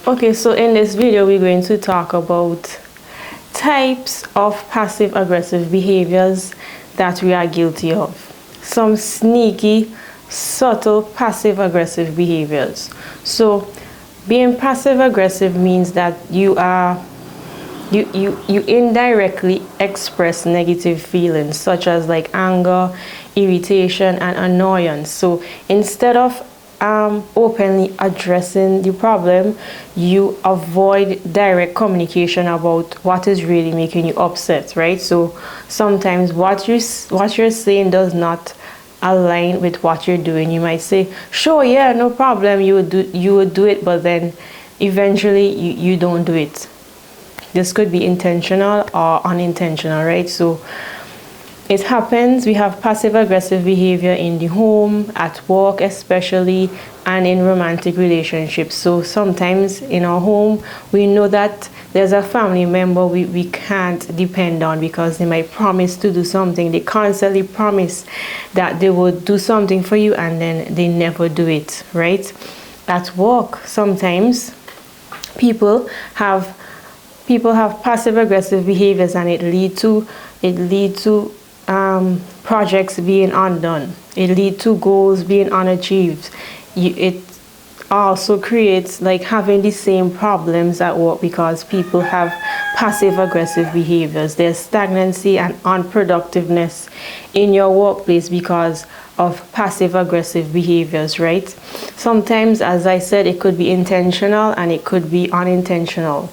Okay, so in this video, we're going to talk about types of passive aggressive behaviors that we are guilty of. Some sneaky, subtle passive aggressive behaviors. So being passive aggressive means that you indirectly express negative feelings such as like anger, irritation, and annoyance. So instead of openly addressing the problem, you avoid direct communication about what is really making you upset, right? So sometimes what you're saying does not align with what you're doing. You might say, sure, yeah, no problem, you would do it, but then eventually you don't do it. This could be intentional or unintentional, right? So it happens. We have passive aggressive behavior in the home, at work especially, and in romantic relationships. So sometimes in our home, we know that there's a family member we can't depend on because they might promise to do something. They constantly promise that they will do something for you and then they never do it, right? At work, sometimes people have passive aggressive behaviors and it lead to projects being undone. It lead to goals being unachieved. It also creates like having the same problems at work because people have passive aggressive behaviors. There's stagnancy and unproductiveness in your workplace because of passive aggressive behaviors, right? Sometimes, as I said, it could be intentional and it could be unintentional.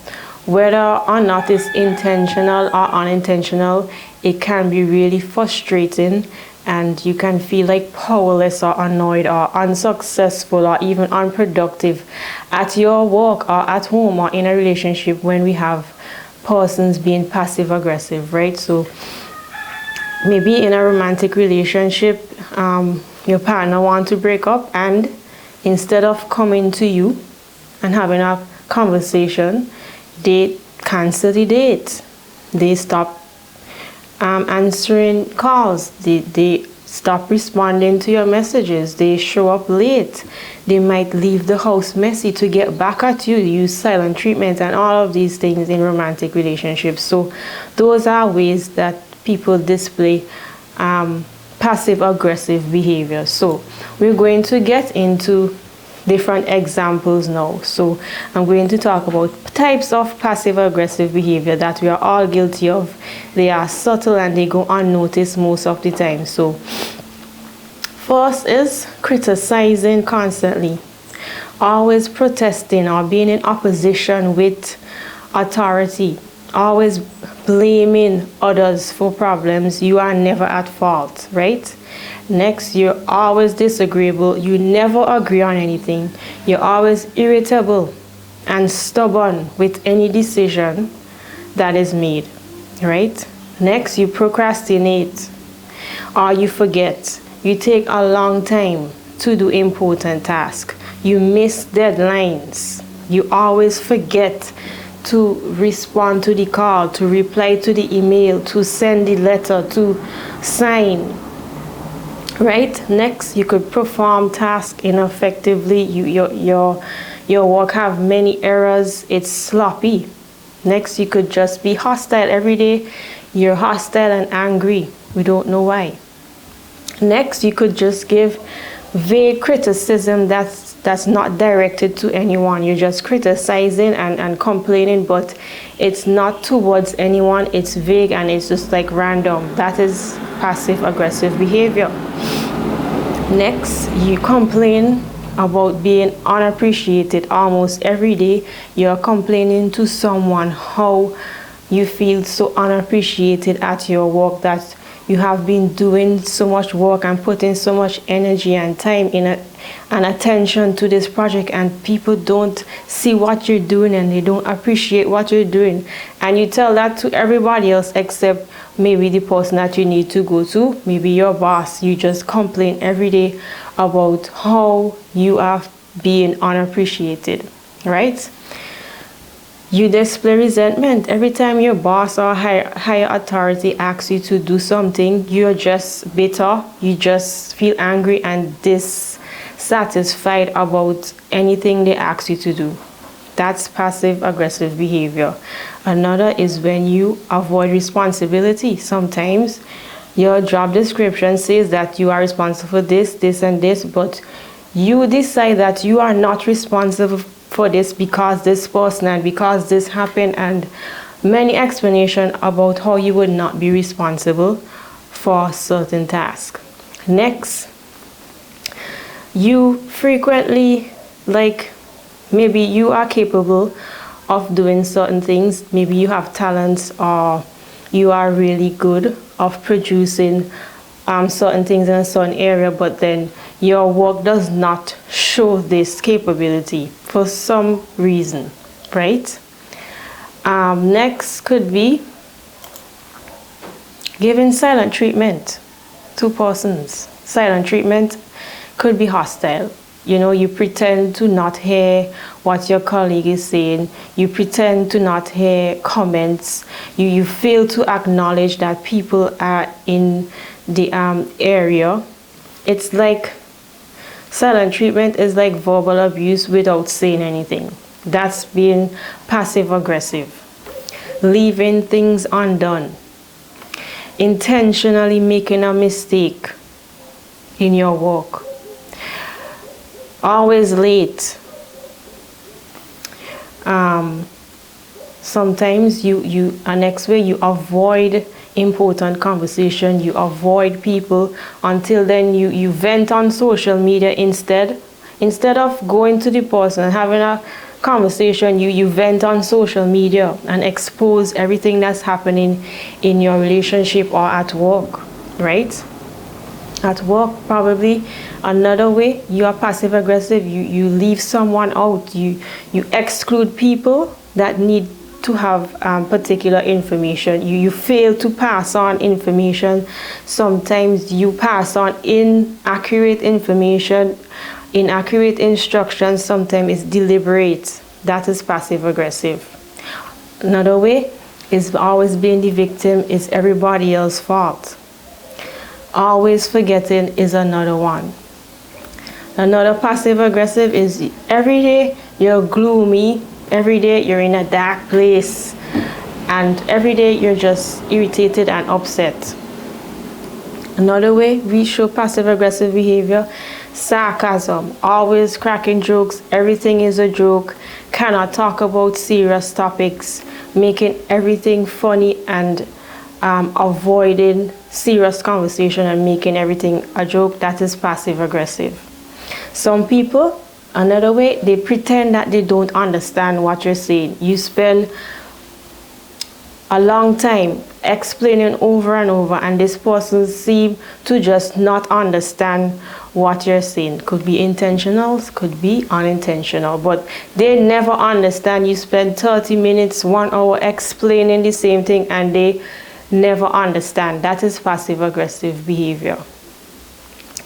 Whether or not it's intentional or unintentional, it can be really frustrating and you can feel like powerless or annoyed or unsuccessful or even unproductive at your work or at home or in a relationship when we have persons being passive aggressive, right? So maybe in a romantic relationship, your partner wants to break up and instead of coming to you and having a conversation, they cancel the date. They stop answering calls. They stop responding to your messages. They show up late. They might leave the house messy to get back at you, use silent treatment and all of these things in romantic relationships. So those are ways that people display passive aggressive behavior. So we're going to get into different examples now. So I'm going to talk about types of passive aggressive behavior that we are all guilty of. They are subtle and they go unnoticed most of the time. So first is criticizing constantly, always protesting or being in opposition with authority, always blaming others for problems. You are never at fault, right? Next, you're always disagreeable. You never agree on anything. You're always irritable and stubborn with any decision that is made, right? Next, you procrastinate or you forget. You take a long time to do important tasks. You miss deadlines. You always forget to respond to the call, to reply to the email, to send the letter, to sign. Right? Next, you could perform tasks ineffectively. Your work have many errors. It's sloppy. Next, you could just be hostile every day. You're hostile and angry. We don't know why. Next, you could just give vague criticism that's not directed to anyone. You're just criticizing and complaining, but it's not towards anyone. It's vague and it's just like random. That is passive aggressive behavior. Next, you complain about being unappreciated almost every day. You're complaining to someone how you feel so unappreciated at your work, that you have been doing so much work and putting so much energy and time in and attention to this project, and people don't see what you're doing and they don't appreciate what you're doing. And you tell that to everybody else except maybe the person that you need to go to, maybe your boss. You just complain every day about how you are being unappreciated, right? You display resentment. Every time your boss or higher authority asks you to do something, you're just bitter. You just feel angry and dissatisfied about anything they ask you to do. That's passive aggressive behavior. Another is when you avoid responsibility. Sometimes your job description says that you are responsible for this, this, and this, but you decide that you are not responsible for this because this person and because this happened, and many explanations about how you would not be responsible for certain tasks. Next, you frequently, like, maybe you are capable of doing certain things. Maybe you have talents, or you are really good of producing certain things in a certain area, but then your work does not show this capability for some reason, right? Next could be giving silent treatment to persons. Silent treatment could be hostile. You pretend to not hear what your colleague is saying. You pretend to not hear comments. You fail to acknowledge that people are in the area. It's like silent treatment is like verbal abuse without saying anything. That's being passive aggressive. Leaving things undone. Intentionally making a mistake in your work. Always late. Sometimes next way you avoid important conversation, you avoid people. Until then you vent on social media instead of going to the person and having a conversation. You vent on social media and expose everything that's happening in your relationship or at work, right? At work, probably another way you are passive aggressive. You leave someone out. You exclude people that need to have particular information. You fail to pass on information. Sometimes you pass on inaccurate information, inaccurate instructions. Sometimes it's deliberate. That is passive aggressive. Another way is always being the victim. Is everybody else's fault. Always forgetting is another one. Another passive aggressive is every day you're gloomy, every day you're in a dark place, and every day you're just irritated and upset. Another way we show passive aggressive behavior: sarcasm, always cracking jokes, everything is a joke, cannot talk about serious topics, making everything funny, and avoiding serious conversation and making everything a joke. That is passive aggressive. Some people, another way, they pretend that they don't understand what you're saying. You spend a long time explaining over and over, and this person seems to just not understand what you're saying. Could be intentional, could be unintentional, but they never understand. You spend 30 minutes, 1 hour explaining the same thing, and they never understand. That is passive aggressive behavior.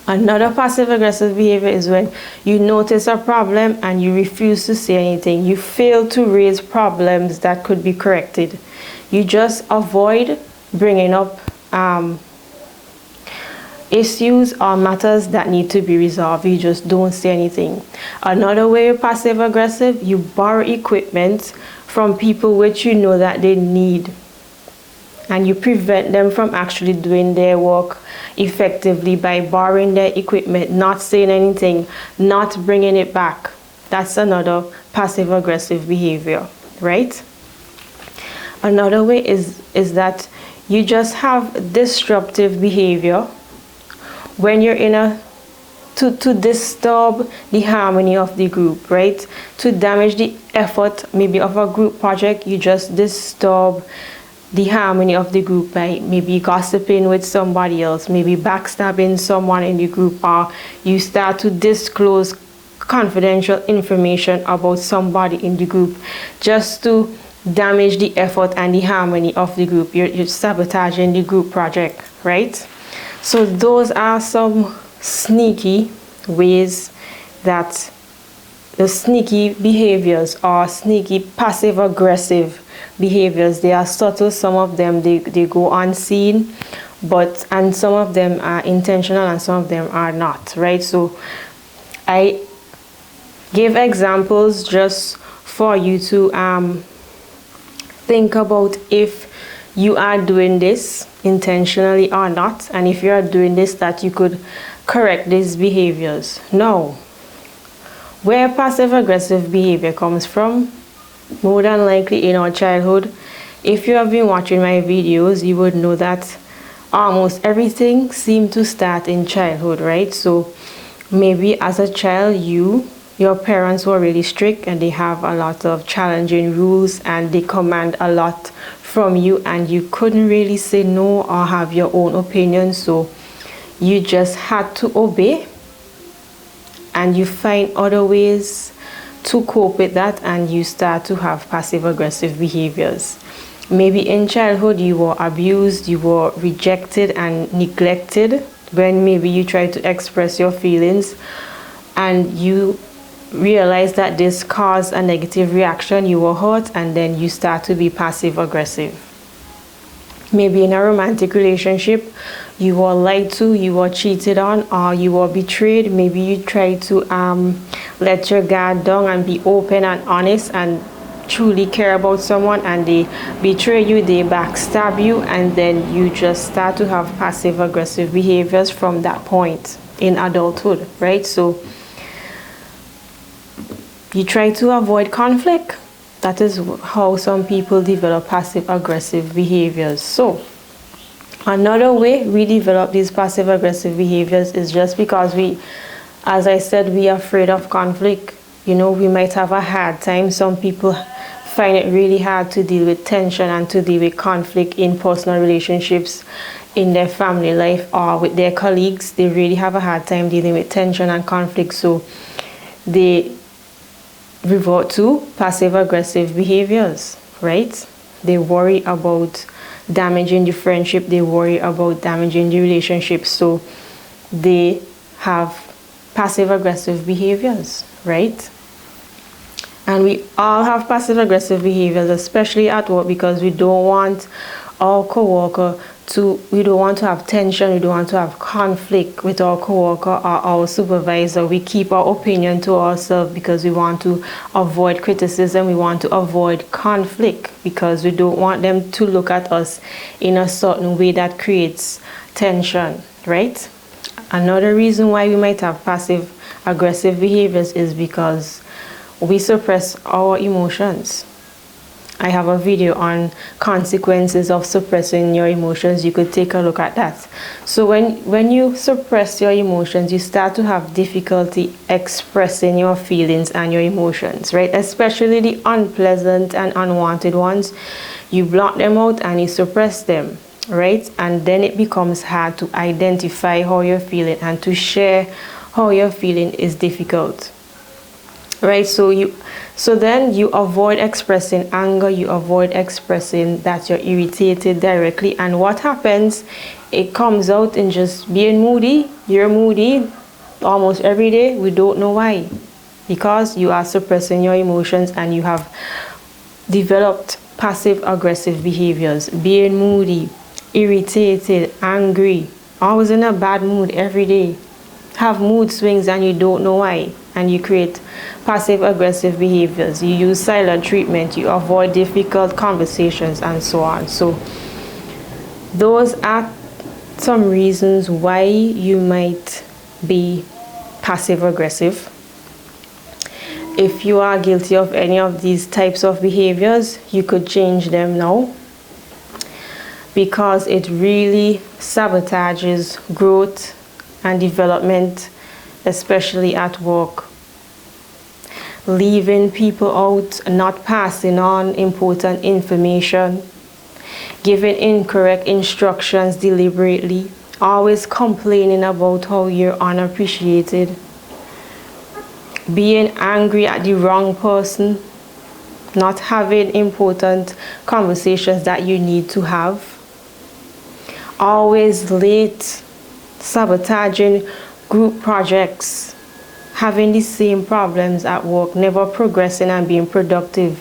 Another passive aggressive behavior is when you notice a problem and you refuse to say anything. You fail to raise problems that could be corrected. You just avoid bringing up issues or matters that need to be resolved. You just don't say anything. Another way you're passive aggressive: you borrow equipment from people which you know that they need, and you prevent them from actually doing their work effectively by borrowing their equipment, not saying anything, not bringing it back. That's another passive aggressive behavior, right? Another way is that you just have disruptive behavior when you're in to disturb the harmony of the group, right? To damage the effort maybe of a group project. You just disturb the harmony of the group by maybe gossiping with somebody else, maybe backstabbing someone in the group, or you start to disclose confidential information about somebody in the group just to damage the effort and the harmony of the group. You're sabotaging the group project, right? So those are some sneaky ways that the sneaky behaviors or sneaky passive aggressive behaviors. They are subtle. Some of them they go unseen, and some of them are intentional and some of them are not, right? So I give examples just for you to think about if you are doing this intentionally or not, and if you are doing this, that you could correct these behaviors. No. Where passive aggressive behavior comes from, more than likely in our childhood. If you have been watching my videos, you would know that almost everything seemed to start in childhood, right? So maybe as a child, your parents were really strict and they have a lot of challenging rules and they command a lot from you, and you couldn't really say no or have your own opinion, so you just had to obey, and you find other ways to cope with that, and you start to have passive aggressive behaviors. Maybe in childhood you were abused, you were rejected and neglected when maybe you tried to express your feelings and you realize that this caused a negative reaction, you were hurt, and then you start to be passive aggressive. Maybe in a romantic relationship, you were lied to, you were cheated on, or you were betrayed. Maybe you tried to let your guard down and be open and honest and truly care about someone, and they betray you, they backstab you, and then you just start to have passive aggressive behaviors from that point in adulthood, right? So you try to avoid conflict. That is how some people develop passive aggressive behaviors. So another way we develop these passive aggressive behaviors is just because we, as I said, we are afraid of conflict. You know, we might have a hard time. Some people find it really hard to deal with tension and to deal with conflict in personal relationships, in their family life, or with their colleagues. They really have a hard time dealing with tension and conflict, so they revert to passive aggressive behaviors, right? They worry about damaging the friendship, they worry about damaging the relationship, so they have passive aggressive behaviors, right? And we all have passive aggressive behaviors, especially at work, because we don't want our coworker we don't want to have tension, we don't want to have conflict with our coworker or our supervisor. We keep our opinion to ourselves because we want to avoid criticism, we want to avoid conflict because we don't want them to look at us in a certain way that creates tension, right? Another reason why we might have passive aggressive behaviors is because we suppress our emotions. I have a video on consequences of suppressing your emotions. You could take a look at that. So when you suppress your emotions, you start to have difficulty expressing your feelings and your emotions, right? Especially the unpleasant and unwanted ones. You block them out and you suppress them, right? And then it becomes hard to identify how you're feeling, and to share how you're feeling is difficult, right? So then you avoid expressing anger, you avoid expressing that you're irritated directly, and what happens, it comes out in just being moody. You're moody almost every day. We don't know why, because you are suppressing your emotions and you have developed passive aggressive behaviors. Being moody, irritated, angry, always in a bad mood every day, have mood swings and you don't know why, and you create passive aggressive behaviors. You use silent treatment, you avoid difficult conversations, and so on. So those are some reasons why you might be passive aggressive. If you are guilty of any of these types of behaviors, you could change them now, because it really sabotages growth and development, especially at work. Leaving people out, not passing on important information, giving incorrect instructions deliberately, always complaining about how you're unappreciated, being angry at the wrong person, not having important conversations that you need to have, always late, sabotaging group projects, having the same problems at work, never progressing and being productive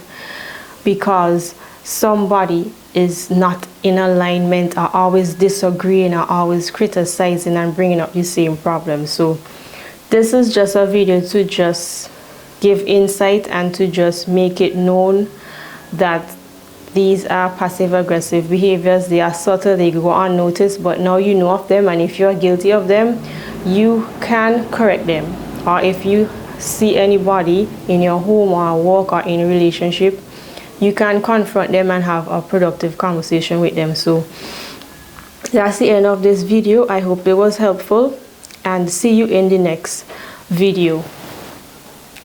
because somebody is not in alignment, or always disagreeing, or always criticizing and bringing up the same problems. So this is just a video to just give insight and to just make it known that these are passive aggressive behaviors. They are subtle, they go unnoticed, but now you know of them, and if you are guilty of them, you can correct them. Or if you see anybody in your home or work or in a relationship, you can confront them and have a productive conversation with them. So that's the end of this video. I hope it was helpful, and see you in the next video.